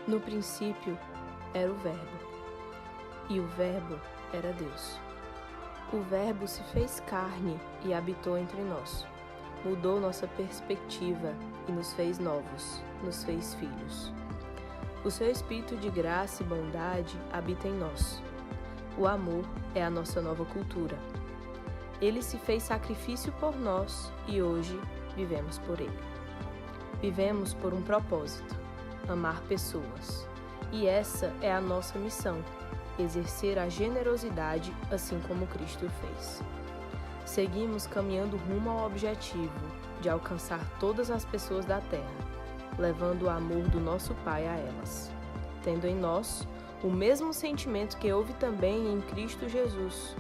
No princípio era o Verbo, e o Verbo era Deus. O Verbo se fez carne e habitou entre nós. Mudou nossa perspectiva e nos fez novos, nos fez filhos. O seu espírito de graça e bondade habita em nós. O amor é a nossa nova cultura. Ele se fez sacrifício por nós e hoje vivemos por ele. Vivemos por um propósito: amar pessoas. E essa é a nossa missão: exercer a generosidade assim como Cristo fez. Seguimos caminhando rumo ao objetivo de alcançar todas as pessoas da terra, levando o amor do nosso Pai a elas, tendo em nós o mesmo sentimento que houve também em Cristo Jesus,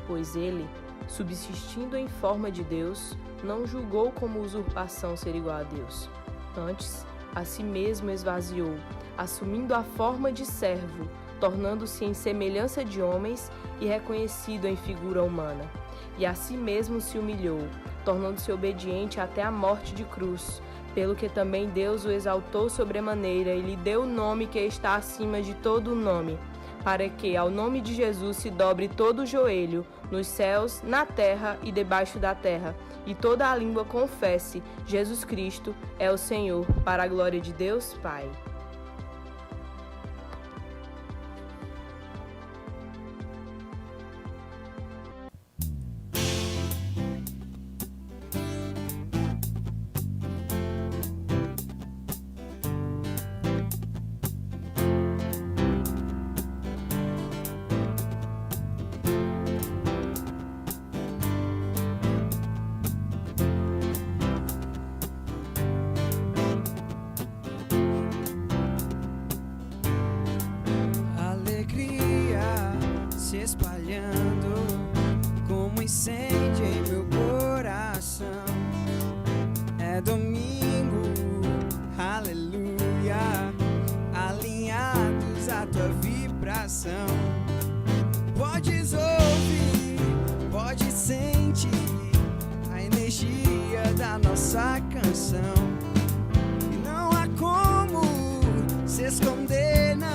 pois ele, subsistindo em forma de Deus, não julgou como usurpação ser igual a Deus. Antes, a si mesmo esvaziou, assumindo a forma de servo, tornando-se em semelhança de homens e reconhecido em figura humana. E a si mesmo se humilhou, tornando-se obediente até a morte de cruz, pelo que também Deus o exaltou sobremaneira e lhe deu o nome que está acima de todo o nome, para que ao nome de Jesus se dobre todo o joelho, nos céus, na terra e debaixo da terra, e toda a língua confesse: Jesus Cristo é o Senhor, para a glória de Deus Pai. Se espalhando como incêndio em meu coração. É domingo, aleluia, alinhados à tua vibração. Podes ouvir, podes sentir a energia da nossa canção. E não há como se esconder, não,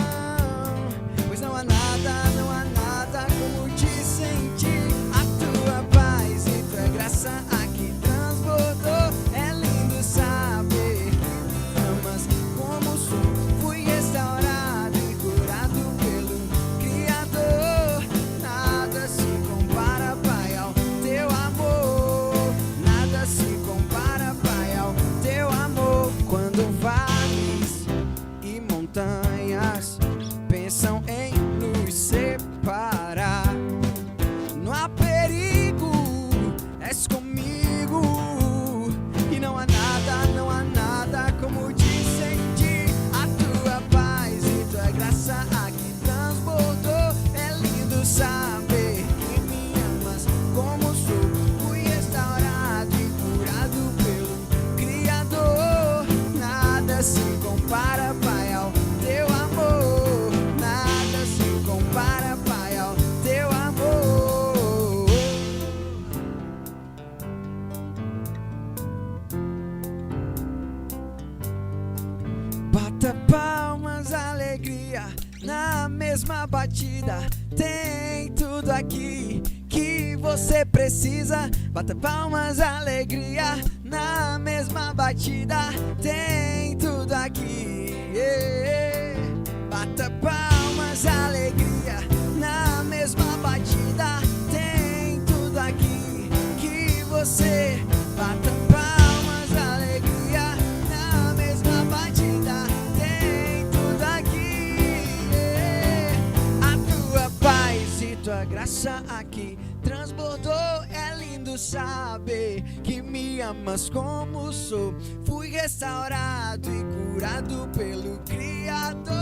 pois não há nada, não há nada como te sentir. A tua paz e tua graça aqui transbordou. É lindo saber que me amas como sou. Fui restaurado e curado pelo Criador. Nada se compara, Pai, ao teu amor. Nada se compara, Pai, ao teu amor. Quando vales e montanhas pensam em nos separar, não há perigo, és comigo. E não há nada como te sentir. A tua paz e tua graça aqui transbordou. É lindo saber que me amas como sou. Fui restaurado e curado pelo Criador. Nada se compara, Pai, ao teu amor. Nada se compara, Pai, ao teu amor. Bata palmas, alegria, na mesma batida. Tem tudo aqui que você precisa. Bata palmas, alegria, na mesma batida. Tem tudo aqui. Bata palmas, alegria, na mesma batida. Tem tudo aqui que você. Bata palmas, alegria, na mesma batida. Tem tudo aqui. A tua paz e tua graça aqui transbordou. É lindo saber que me amas como sou. Fui restaurado e curado pelo Criador.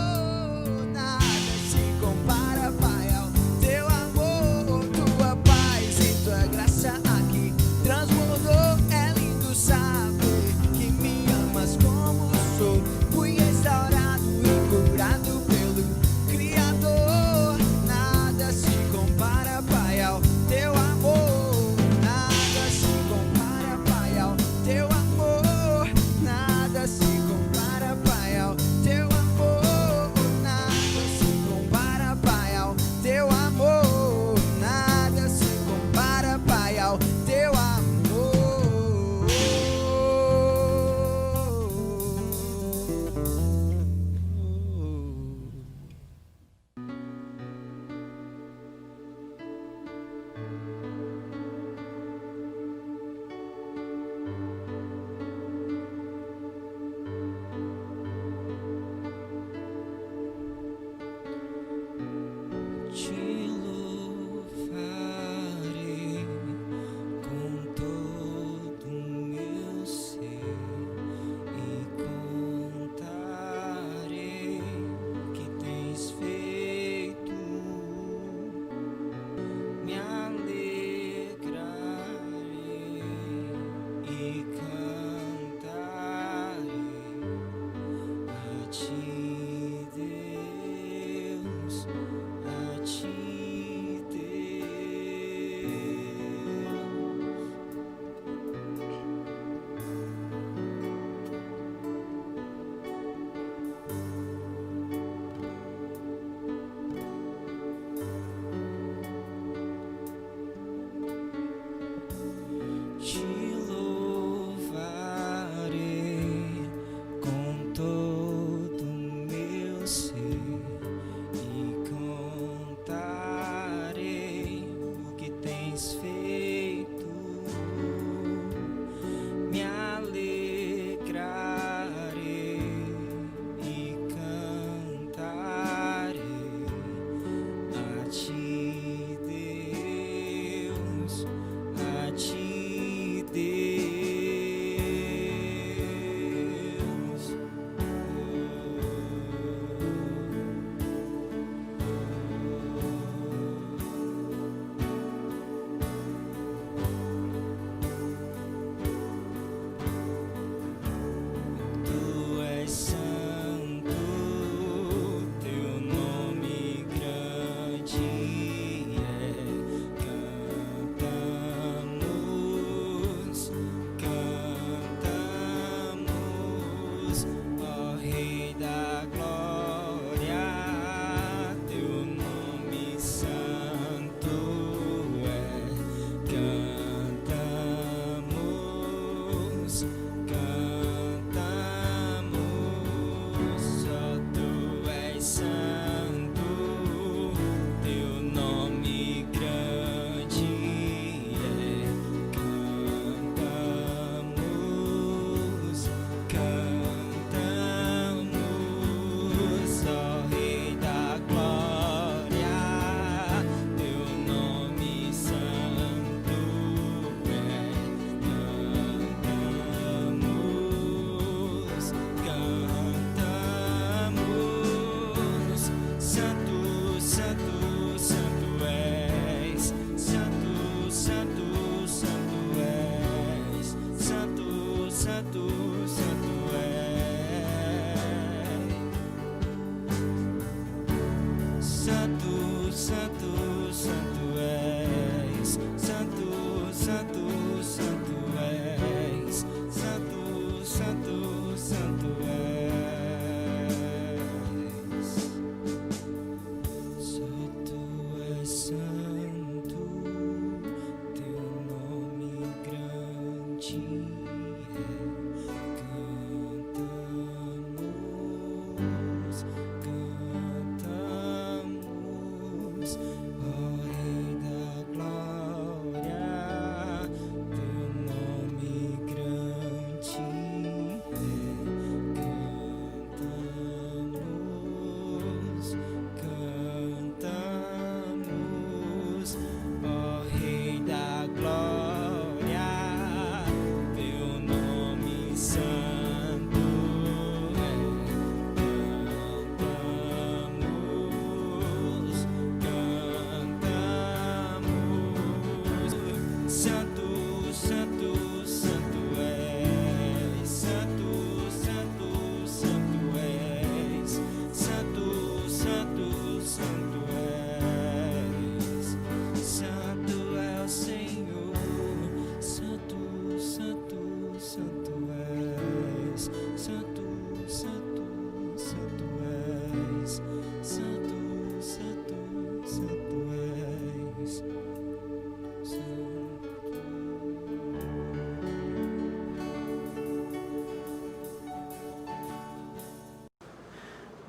Nada se compara, Pai, ao teu amor. Tua paz e tua graça aqui transbordou. É lindo saber que me amas como sou. Fui restaurado e curado pelo Criador. Nada se compara, Pai, ao teu amor. Nada se compara, Pai, ao teu amor. Nada se compara, Pai, ao teu amor.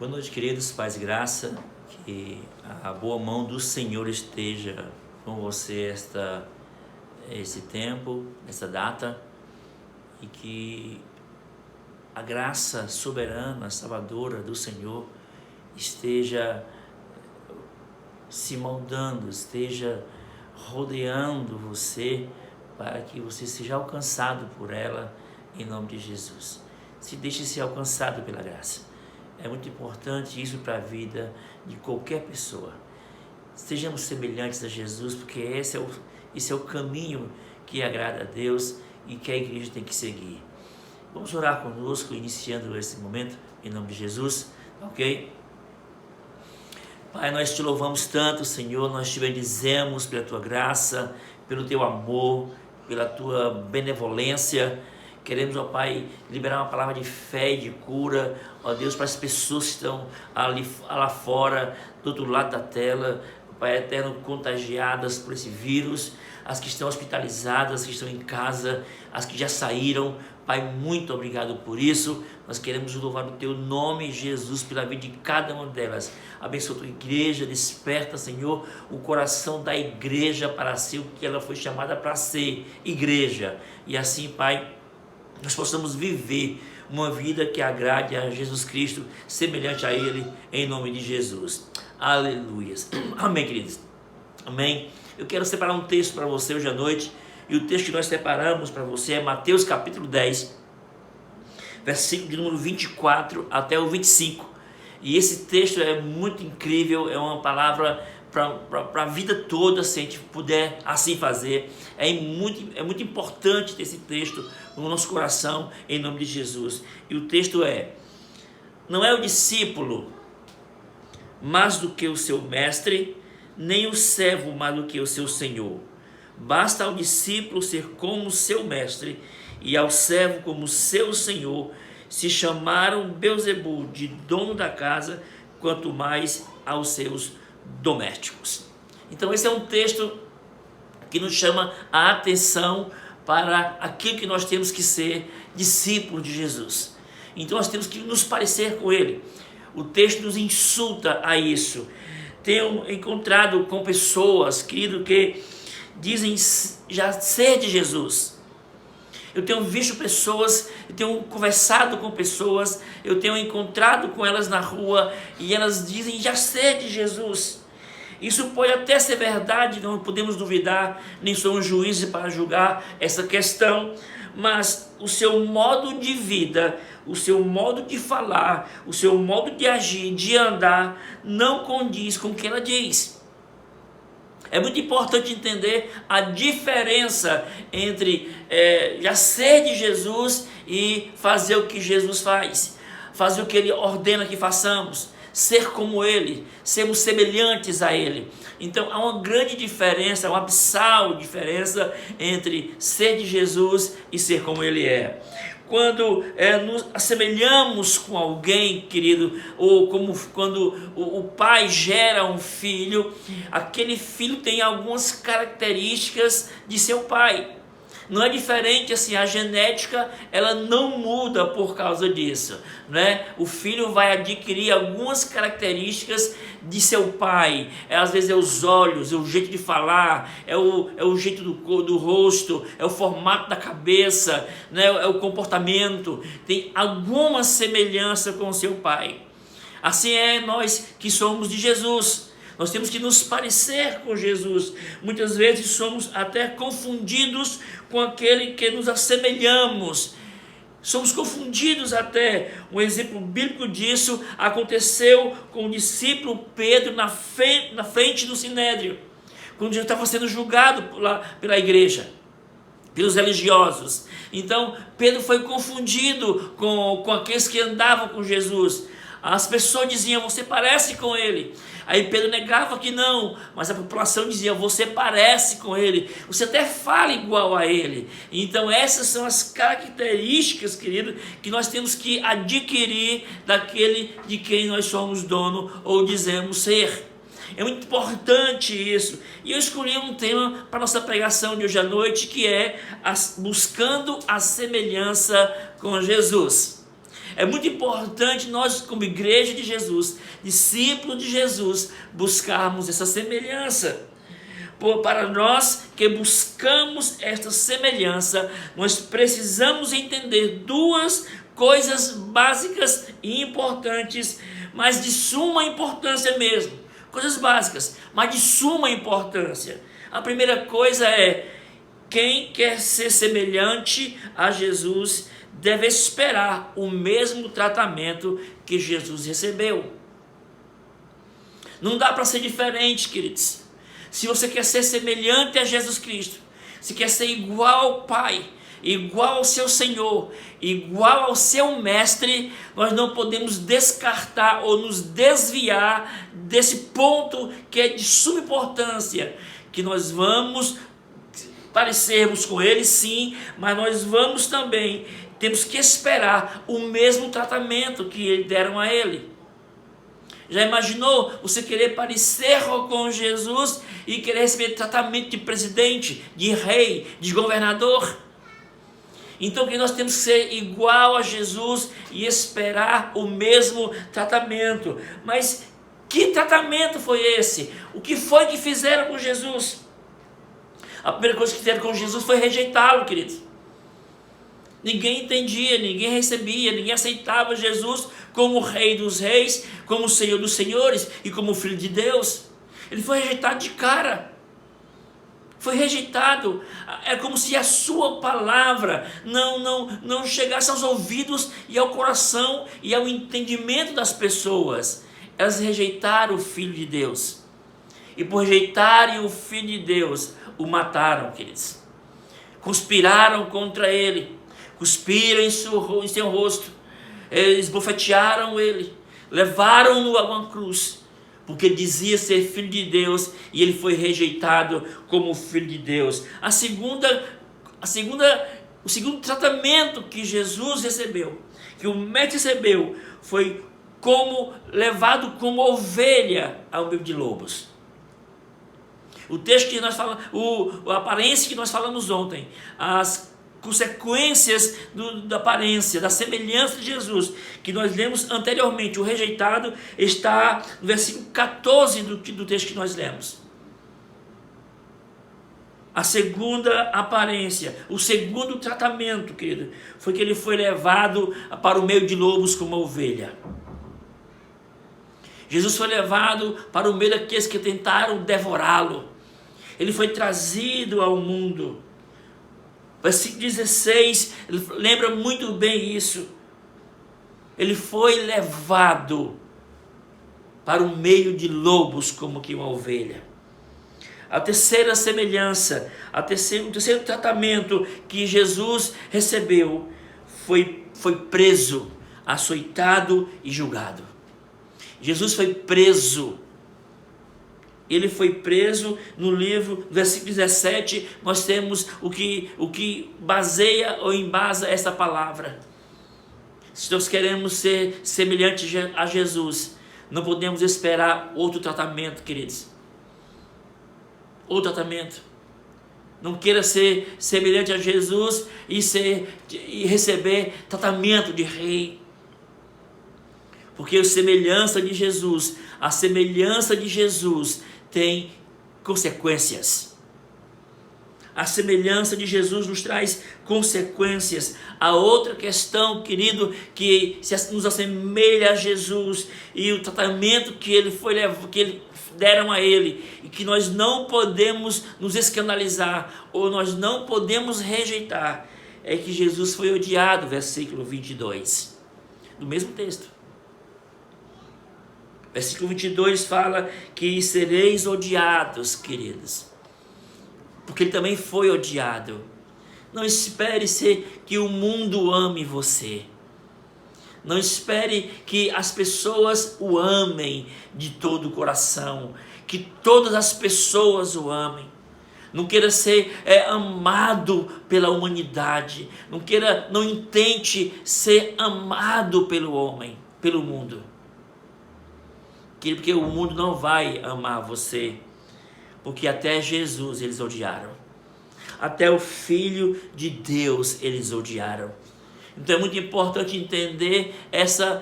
Boa noite, queridos, paz e graça, que a boa mão do Senhor esteja com você esse tempo, essa data, e que a graça soberana, salvadora do Senhor esteja se moldando, esteja rodeando você, para que você seja alcançado por ela, em nome de Jesus. Se deixe ser alcançado pela graça. É muito importante isso para a vida de qualquer pessoa. Sejamos semelhantes a Jesus, porque esse é o caminho que agrada a Deus e que a igreja tem que seguir. Vamos orar conosco, iniciando esse momento, em nome de Jesus, ok? Pai, nós te louvamos tanto, Senhor, nós te bendizemos pela tua graça, pelo teu amor, pela tua benevolência. Queremos, ó Pai, liberar uma palavra de fé e de cura, ó Deus, para as pessoas que estão lá fora, do outro lado da tela, Pai eterno, contagiadas por esse vírus, as que estão hospitalizadas, as que estão em casa, as que já saíram. Pai, muito obrigado por isso. Nós queremos louvar o teu nome, Jesus, pela vida de cada uma delas. Abençoa a tua igreja, desperta, Senhor, o coração da igreja para ser o que ela foi chamada para ser, igreja. E assim, Pai, nós possamos viver uma vida que agrade a Jesus Cristo, semelhante a Ele, em nome de Jesus. Aleluias. Amém, queridos. Amém. Eu quero separar um texto para você hoje à noite, e o texto que nós separamos para você é Mateus capítulo 10, versículo de número 24 até o 25. E esse texto é muito incrível, é uma palavra para a vida toda, se a gente puder assim fazer. É muito importante ter esse texto no nosso coração, em nome de Jesus. E o texto é: não é o discípulo mais do que o seu mestre, nem o servo mais do que o seu senhor. Basta ao discípulo ser como seu mestre e ao servo como seu senhor. Se chamaram Beelzebul de dono da casa, quanto mais aos seus domésticos. Então esse é um texto que nos chama a atenção para aquilo que nós temos que ser discípulos de Jesus. Então nós temos que nos parecer com Ele. O texto nos insulta a isso. Tenho encontrado com pessoas, querido, que dizem já ser de Jesus. Eu tenho visto pessoas, eu tenho conversado com pessoas, eu tenho encontrado com elas na rua e elas dizem já ser de Jesus. Isso pode até ser verdade, não podemos duvidar, nem somos juízes para julgar essa questão, mas o seu modo de vida, o seu modo de falar, o seu modo de agir, de andar, não condiz com o que ela diz. É muito importante entender a diferença entre já ser de Jesus e fazer o que Jesus faz, fazer o que Ele ordena que façamos, ser como Ele, sermos semelhantes a Ele. Então há uma grande diferença, uma abissal diferença entre ser de Jesus e ser como Ele é. Quando nos assemelhamos com alguém, querido, ou como quando o pai gera um filho, aquele filho tem algumas características de seu pai. Não é diferente assim, a genética ela não muda por causa disso, né? O filho vai adquirir algumas características de seu pai, às vezes é os olhos, é o jeito de falar, é o jeito do rosto, é o formato da cabeça, né? É o comportamento, tem alguma semelhança com o seu pai. Assim é nós que somos de Jesus. Nós temos que nos parecer com Jesus. Muitas vezes somos até confundidos com aquele que nos assemelhamos. Somos confundidos até. Um exemplo bíblico disso aconteceu com o discípulo Pedro na frente do Sinédrio, quando ele estava sendo julgado pela igreja, pelos religiosos. Então Pedro foi confundido com aqueles que andavam com Jesus. As pessoas diziam, você parece com ele. Aí Pedro negava que não, mas a população dizia, você parece com ele, você até fala igual a ele. Então essas são as características, querido, que nós temos que adquirir daquele de quem nós somos dono ou dizemos ser. É muito importante isso. E eu escolhi um tema para nossa pregação de hoje à noite, que é buscando a semelhança com Jesus. É muito importante nós, como igreja de Jesus, discípulos de Jesus, buscarmos essa semelhança. Para nós que buscamos esta semelhança, nós precisamos entender duas coisas básicas e importantes, mas de suma importância mesmo. Coisas básicas, mas de suma importância. A primeira coisa é: quem quer ser semelhante a Jesus deve esperar o mesmo tratamento que Jesus recebeu. Não dá para ser diferente, queridos. Se você quer ser semelhante a Jesus Cristo, se quer ser igual ao Pai, igual ao seu Senhor, igual ao seu Mestre, nós não podemos descartar ou nos desviar desse ponto que é de suma importância, que nós vamos parecermos com Ele, sim, mas nós vamos também, temos que esperar o mesmo tratamento que deram a Ele. Já imaginou você querer parecer com Jesus e querer receber tratamento de presidente, de rei, de governador? Então que nós temos que ser igual a Jesus e esperar o mesmo tratamento. Mas que tratamento foi esse? O que foi que fizeram com Jesus? A primeira coisa que fizeram com Jesus foi rejeitá-lo, queridos. Ninguém entendia, ninguém recebia, ninguém aceitava Jesus como o Rei dos Reis, como o Senhor dos Senhores e como o Filho de Deus. Ele foi rejeitado de cara. Foi rejeitado. É como se a sua palavra não chegasse aos ouvidos e ao coração e ao entendimento das pessoas. Elas rejeitaram o Filho de Deus. E por rejeitarem o Filho de Deus, o mataram, queridos. Conspiraram contra ele. Cuspiram em seu rosto, esbofetearam ele, levaram-no a uma cruz, porque ele dizia ser filho de Deus e ele foi rejeitado como filho de Deus. O segundo tratamento que Jesus recebeu, que o Mestre recebeu, foi levado como ovelha ao meio de lobos. O texto que nós falamos, a aparência que nós falamos ontem, as consequências da aparência, da semelhança de Jesus, que nós lemos anteriormente, o rejeitado, está no versículo 14 do texto que nós lemos. A segunda aparência, o segundo tratamento, querido, foi que ele foi levado para o meio de lobos como ovelha. Jesus foi levado para o meio daqueles que tentaram devorá-lo. Ele foi trazido ao mundo. Versículo 16, lembra muito bem isso. Ele foi levado para o meio de lobos como que uma ovelha. A terceira semelhança, o terceiro tratamento que Jesus recebeu foi preso, açoitado e julgado. Jesus foi preso. Ele foi preso. No livro, versículo 17, nós temos o que baseia ou embasa essa palavra. Se nós queremos ser semelhantes a Jesus, não podemos esperar outro tratamento, queridos. Outro tratamento. Não queira ser semelhante a Jesus e receber tratamento de rei. Porque a semelhança de Jesus tem consequências. A semelhança de Jesus nos traz consequências. A outra questão, querido, que nos assemelha a Jesus e o tratamento que ele deram a ele, e que nós não podemos nos escandalizar ou nós não podemos rejeitar, é que Jesus foi odiado, versículo 22, do mesmo texto. Versículo 22 fala que sereis odiados, queridos, porque ele também foi odiado. Não espere que o mundo ame você. Não espere que as pessoas o amem de todo o coração, que todas as pessoas o amem. Não queira ser amado pela humanidade. Não intente ser amado pelo homem, pelo mundo. Porque o mundo não vai amar você. Porque até Jesus eles odiaram. Até o Filho de Deus eles odiaram. Então é muito importante entender essa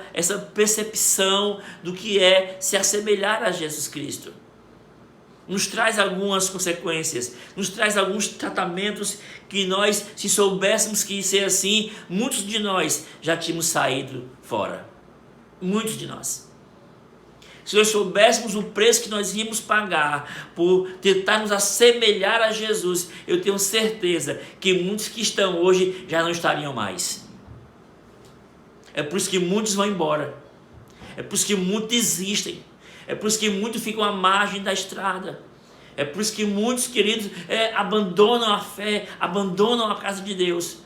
percepção do que é se assemelhar a Jesus Cristo. Nos traz algumas consequências, nos traz alguns tratamentos que nós, se soubéssemos que ser assim, muitos de nós já tínhamos saído fora. Muitos de nós. Se nós soubéssemos o preço que nós íamos pagar por tentar nos assemelhar a Jesus, eu tenho certeza que muitos que estão hoje já não estariam mais. É por isso que muitos vão embora. É por isso que muitos desistem. É por isso que muitos ficam à margem da estrada. É por isso que muitos, queridos, abandonam a fé, abandonam a casa de Deus.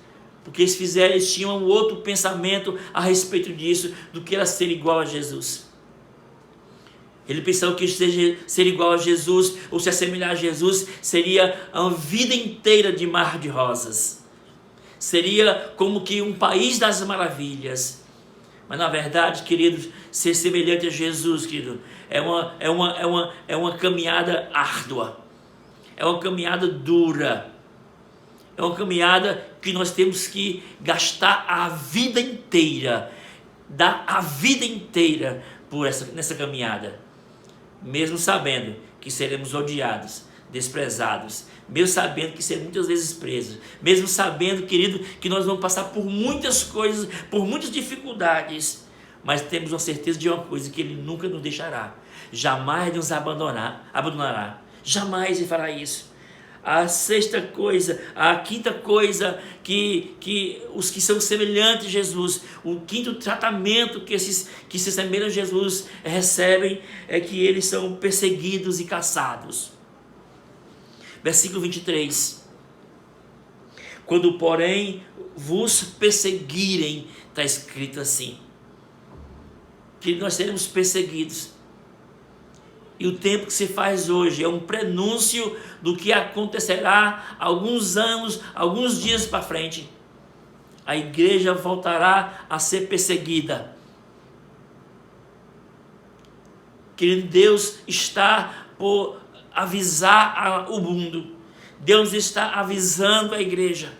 Porque eles tinham um outro pensamento a respeito disso, do que era ser igual a Jesus. Ele pensou que ser igual a Jesus, ou se assemelhar a Jesus, seria a vida inteira de mar de rosas. Seria como que um país das maravilhas. Mas na verdade, queridos, ser semelhante a Jesus, querido, é uma caminhada árdua. É uma caminhada dura. É uma caminhada que nós temos que gastar a vida inteira. Dar a vida inteira nessa caminhada. Mesmo sabendo que seremos odiados, desprezados, mesmo sabendo que seremos muitas vezes presos, mesmo sabendo, querido, que nós vamos passar por muitas coisas, por muitas dificuldades, mas temos a certeza de uma coisa, que Ele nunca nos deixará, jamais nos abandonará, jamais Ele fará isso. A quinta coisa que os que são semelhantes a Jesus, o quinto tratamento que que se assemelham a Jesus recebem, é que eles são perseguidos e caçados. Versículo 23. Quando, porém, vos perseguirem, está escrito assim, que nós seremos perseguidos. E o tempo que se faz hoje é um prenúncio do que acontecerá alguns anos, alguns dias para frente. A igreja voltará a ser perseguida. Querido, Deus está por avisar o mundo. Deus está avisando a igreja.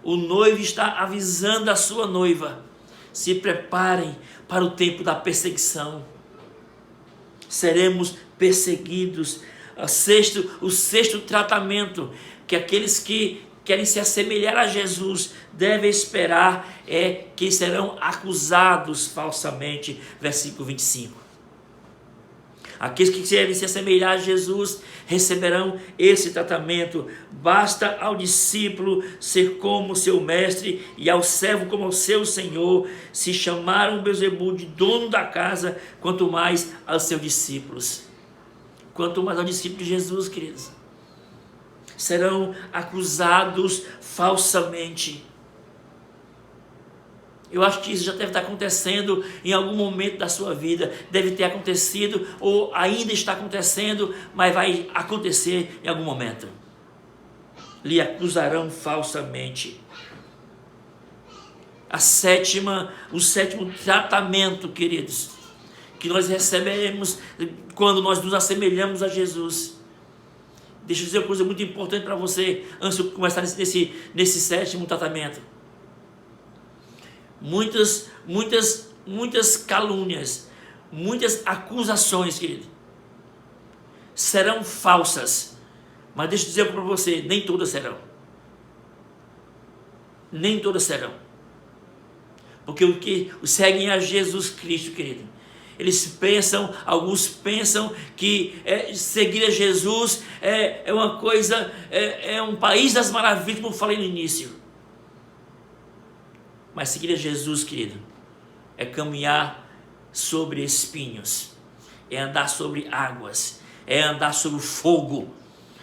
O noivo está avisando a sua noiva. Se preparem para o tempo da perseguição. Seremos perseguidos. O sexto tratamento que aqueles que querem se assemelhar a Jesus devem esperar é que serão acusados falsamente. Versículo 25. Aqueles que querem se assemelhar a Jesus receberão esse tratamento. Basta ao discípulo ser como seu mestre e ao servo como o seu senhor. Se chamaram Beelzebul de dono da casa, quanto mais aos seus discípulos. Quanto mais ao discípulo de Jesus, queridos. Serão acusados falsamente. Eu acho que isso já deve estar acontecendo em algum momento da sua vida. Deve ter acontecido ou ainda está acontecendo, mas vai acontecer em algum momento. Lhe acusarão falsamente. O sétimo tratamento, queridos, que nós recebemos quando nós nos assemelhamos a Jesus. Deixa eu dizer uma coisa muito importante para você, antes de começar nesse sétimo tratamento. Muitas calúnias, muitas acusações, querido, serão falsas. Mas deixa eu dizer para você, nem todas serão. Nem todas serão. Porque o que seguem a Jesus Cristo, querido, alguns pensam que seguir a Jesus é uma coisa, é um país das maravilhas, como eu falei no início. Mas seguir a Jesus, querido, é caminhar sobre espinhos, é andar sobre águas, é andar sobre o fogo,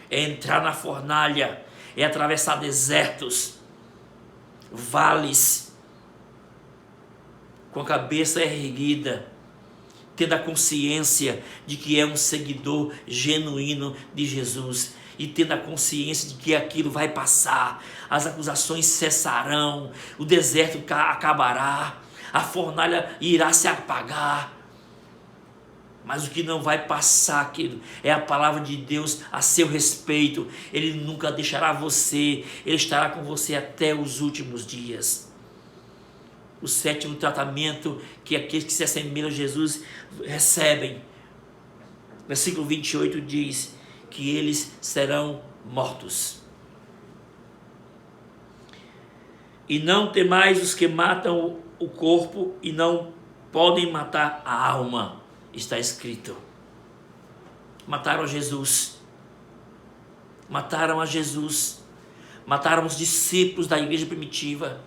é entrar na fornalha, é atravessar desertos, vales, com a cabeça erguida, tendo a consciência de que é um seguidor genuíno de Jesus, e tendo a consciência de que aquilo vai passar, as acusações cessarão, o deserto acabará, a fornalha irá se apagar. Mas o que não vai passar, querido, é a palavra de Deus a seu respeito. Ele nunca deixará você, Ele estará com você até os últimos dias. o 7º tratamento que aqueles que se assemelham a Jesus recebem. Versículo 28 diz que eles serão mortos. E não temais os que matam o corpo e não podem matar a alma. Está escrito. Mataram a Jesus. Mataram a Jesus. Mataram os discípulos da igreja primitiva.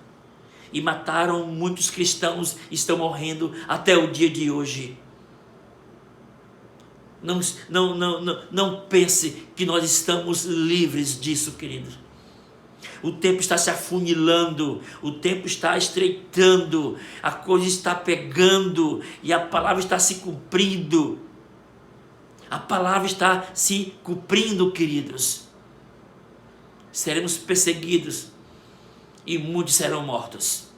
E mataram muitos cristãos, estão morrendo até o dia de hoje. Não pense que nós estamos livres disso, querido. O tempo está se afunilando, o tempo está estreitando, a coisa está pegando e a palavra está se cumprindo. A palavra está se cumprindo, queridos. Seremos perseguidos e muitos serão mortos.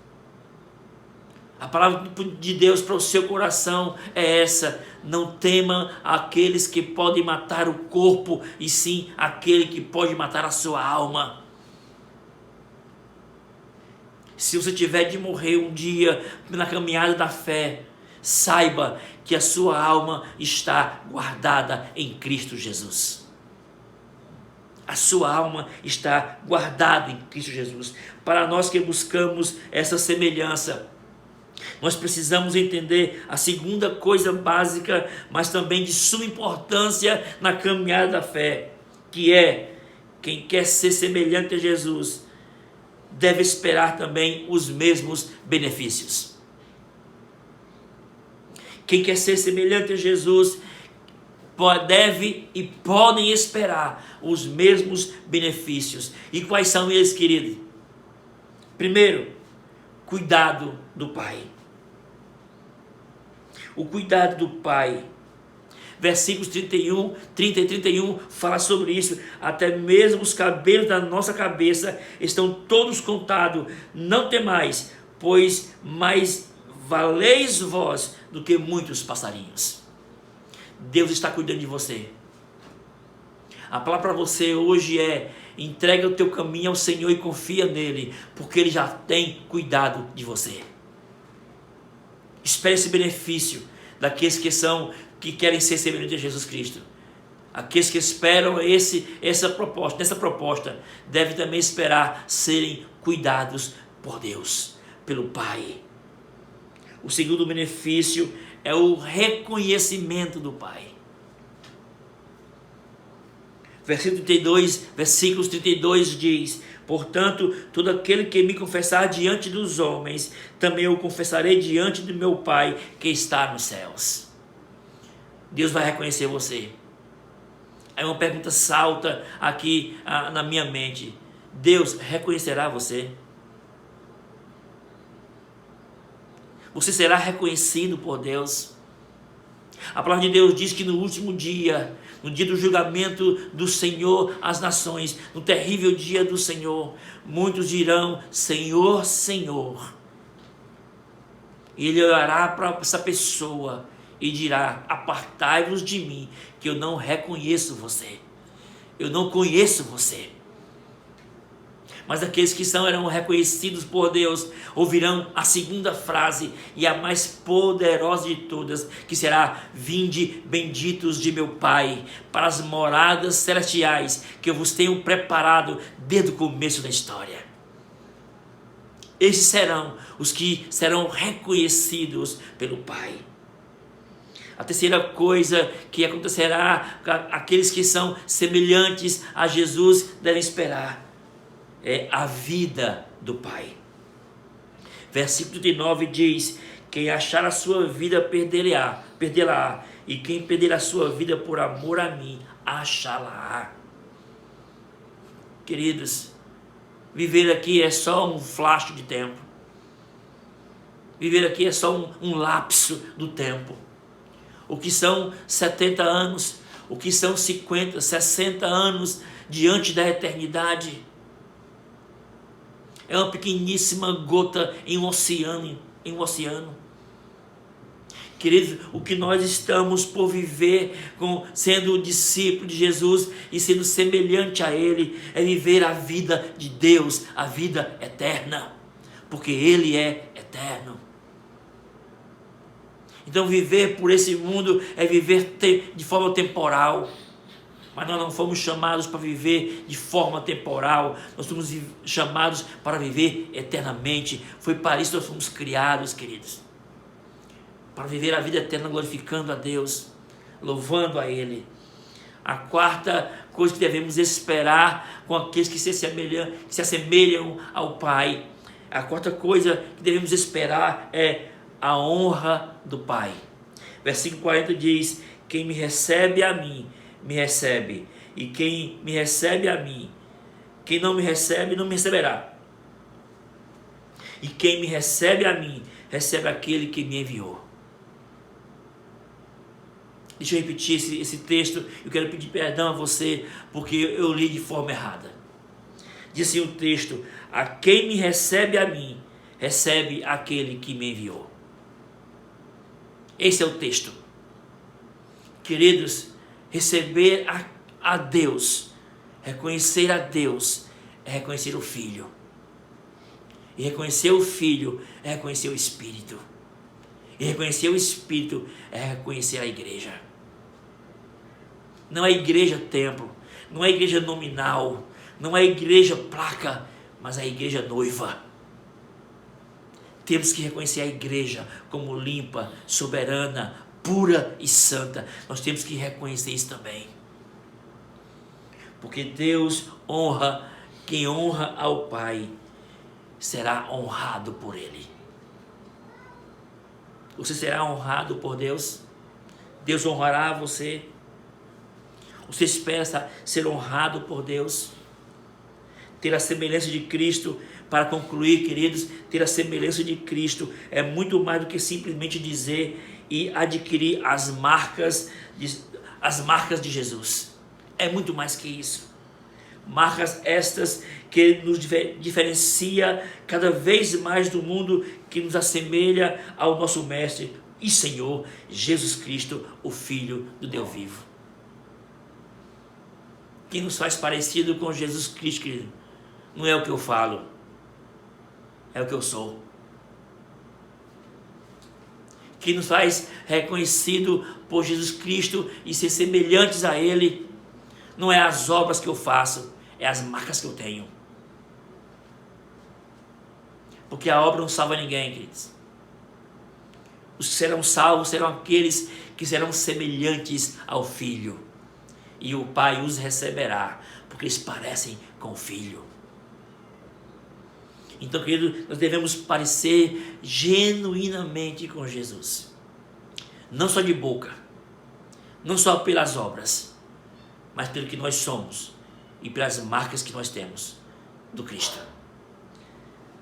A palavra de Deus para o seu coração é essa: não tema aqueles que podem matar o corpo, e sim aquele que pode matar a sua alma. Se você tiver de morrer um dia na caminhada da fé, saiba que a sua alma está guardada em Cristo Jesus. A sua alma está guardada em Cristo Jesus. Para nós que buscamos essa semelhança, nós precisamos entender a segunda coisa básica, mas também de suma importância na caminhada da fé, que é: quem quer ser semelhante a Jesus deve esperar também os mesmos benefícios. Quem quer ser semelhante a Jesus deve e podem esperar os mesmos benefícios. E quais são eles, querido? Primeiro, cuidado do Pai. O cuidado do Pai. Versículos 30 e 31 fala sobre isso. Até mesmo os cabelos da nossa cabeça estão todos contados. Não temais, pois mais valeis vós do que muitos passarinhos. Deus está cuidando de você. A palavra para você hoje é: entrega o teu caminho ao Senhor e confia nele, porque ele já tem cuidado de você. Espere esse benefício daqueles que querem ser semelhantes a Jesus Cristo. Aqueles que esperam nessa proposta, devem também esperar serem cuidados por Deus, pelo Pai. O segundo benefício é o reconhecimento do Pai. Versículos 32 diz: portanto, todo aquele que me confessar diante dos homens, também eu confessarei diante do meu Pai que está nos céus. Deus vai reconhecer você. Aí uma pergunta salta aqui na minha mente: Deus reconhecerá você? Você será reconhecido por Deus? A palavra de Deus diz que no último dia, no dia do julgamento do Senhor às nações, no terrível dia do Senhor, muitos dirão: Senhor, Senhor. E ele olhará para essa pessoa e dirá: apartai-vos de mim, que eu não reconheço você. Eu não conheço você. Mas aqueles que serão reconhecidos por Deus ouvirão a segunda frase, e a mais poderosa de todas, que será: vinde benditos de meu Pai, para as moradas celestiais que eu vos tenho preparado desde o começo da história. Esses serão os que serão reconhecidos pelo Pai. A terceira coisa que acontecerá, aqueles que são semelhantes a Jesus devem esperar, é a vida do Pai. Versículo 39 diz: quem achar a sua vida perdê-la, e quem perder a sua vida por amor a mim, achá-la. Queridos, viver aqui é só um flash de tempo. Viver aqui é só um lapso do tempo. O que são 70 anos, o que são 50, 60 anos diante da eternidade? É uma pequeníssima gota em um oceano. Queridos, o que nós estamos por viver sendo discípulo de Jesus e sendo semelhante a Ele, é viver a vida de Deus, a vida eterna. porque Ele é eterno. Então viver por esse mundo é viver de forma temporal. Mas nós não fomos chamados para viver de forma temporal. Nós somos chamados para viver eternamente. Foi para isso que nós fomos criados, queridos. Para viver a vida eterna glorificando a Deus, louvando a Ele. A quarta coisa que devemos esperar com aqueles que se assemelham ao Pai. A quarta coisa que devemos esperar é a honra do Pai. Versículo 40 diz: quem me recebe a mim, me recebe. E quem me recebe a mim, quem não me recebe, não me receberá. E quem me recebe a mim, recebe aquele que me enviou. Deixa eu repetir esse texto. Eu quero pedir perdão a você, porque eu li de forma errada. Diz assim o texto: a quem me recebe a mim, recebe aquele que me enviou. Esse é o texto. Queridos, receber a Deus, reconhecer a Deus, é reconhecer o Filho. E reconhecer o Filho é reconhecer o Espírito. E reconhecer o Espírito é reconhecer a igreja. Não é igreja templo, não é igreja nominal, não é igreja placa, mas é a igreja noiva. Temos que reconhecer a igreja como limpa, soberana, pura e santa. Nós temos que reconhecer isso também. Porque Deus honra, quem honra ao Pai será honrado por Ele. Você será honrado por Deus? Deus honrará você? Você espera ser honrado por Deus? Ter a semelhança de Cristo, para concluir, queridos, ter a semelhança de Cristo é muito mais do que simplesmente dizer e adquirir as marcas de Jesus. É muito mais que isso. Marcas estas que nos diferencia cada vez mais do mundo, que nos assemelha ao nosso Mestre e Senhor Jesus Cristo, o Filho do Deus vivo. Que nos faz parecido com Jesus Cristo, querido, não é o que eu falo, é o que eu sou. Que nos faz reconhecido por Jesus Cristo e ser semelhantes a Ele, não é as obras que eu faço, é as marcas que eu tenho. Porque a obra não salva ninguém, queridos. Os que serão salvos serão aqueles que serão semelhantes ao Filho. E o Pai os receberá, porque eles parecem com o Filho. Então, querido, nós devemos parecer genuinamente com Jesus. Não só de boca, não só pelas obras, mas pelo que nós somos e pelas marcas que nós temos do Cristo.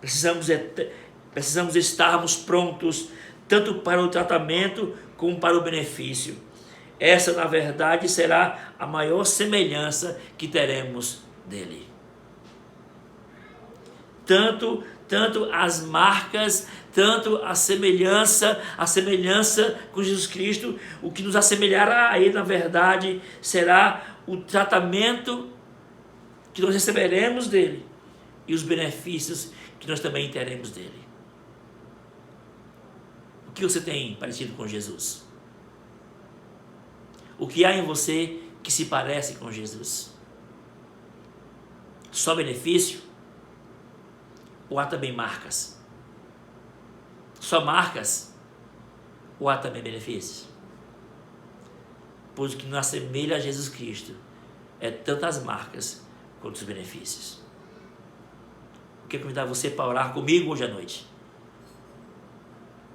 Precisamos estarmos prontos tanto para o tratamento como para o benefício. Essa, na verdade, será a maior semelhança que teremos dele. Tanto as marcas, tanto a semelhança com Jesus Cristo, o que nos assemelhará a Ele, na verdade, será o tratamento que nós receberemos dele e os benefícios que nós também teremos dele. O que você tem parecido com Jesus? O que há em você que se parece com Jesus? Só benefício? Ou há também marcas? Só marcas? Ou há também benefícios? Pois o que nos assemelha a Jesus Cristo é tanto as marcas quanto os benefícios. Eu quero convidar você para orar comigo hoje à noite,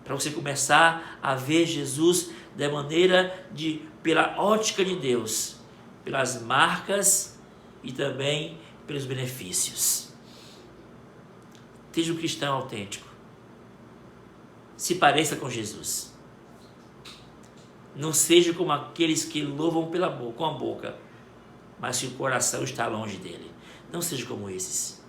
para você começar a ver Jesus da maneira pela ótica de Deus, pelas marcas e também pelos benefícios. Seja um cristão autêntico. Se pareça com Jesus. Não seja como aqueles que louvam com a boca, mas se o coração está longe dele. Não seja como esses.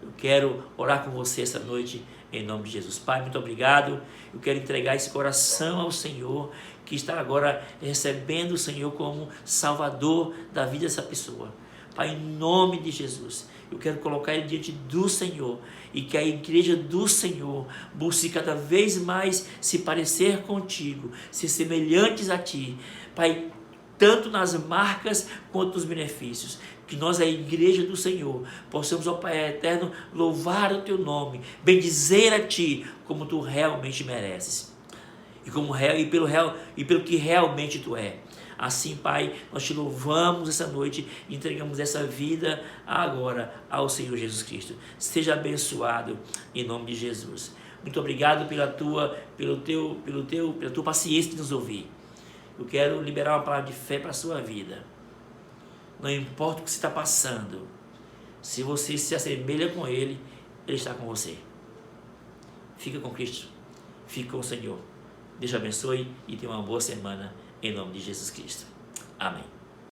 Eu quero orar com você essa noite em nome de Jesus. Pai, muito obrigado. Eu quero entregar esse coração ao Senhor, que está agora recebendo o Senhor como Salvador da vida dessa pessoa. Pai, em nome de Jesus, eu quero colocar ele diante do Senhor e que a igreja do Senhor busque cada vez mais se parecer contigo, ser semelhantes a ti, Pai, tanto nas marcas quanto nos benefícios. Que nós, a igreja do Senhor, possamos, ó Pai eterno, louvar o teu nome, bendizer a ti como tu realmente mereces e pelo que realmente tu é. Assim, Pai, nós te louvamos essa noite e entregamos essa vida agora ao Senhor Jesus Cristo. Seja abençoado em nome de Jesus. Muito obrigado pela tua paciência de nos ouvir. Eu quero liberar uma palavra de fé para a sua vida. Não importa o que você está passando, se você se assemelha com Ele, Ele está com você. Fica com Cristo, fica com o Senhor. Deus te abençoe e tenha uma boa semana em nome de Jesus Cristo. Amém.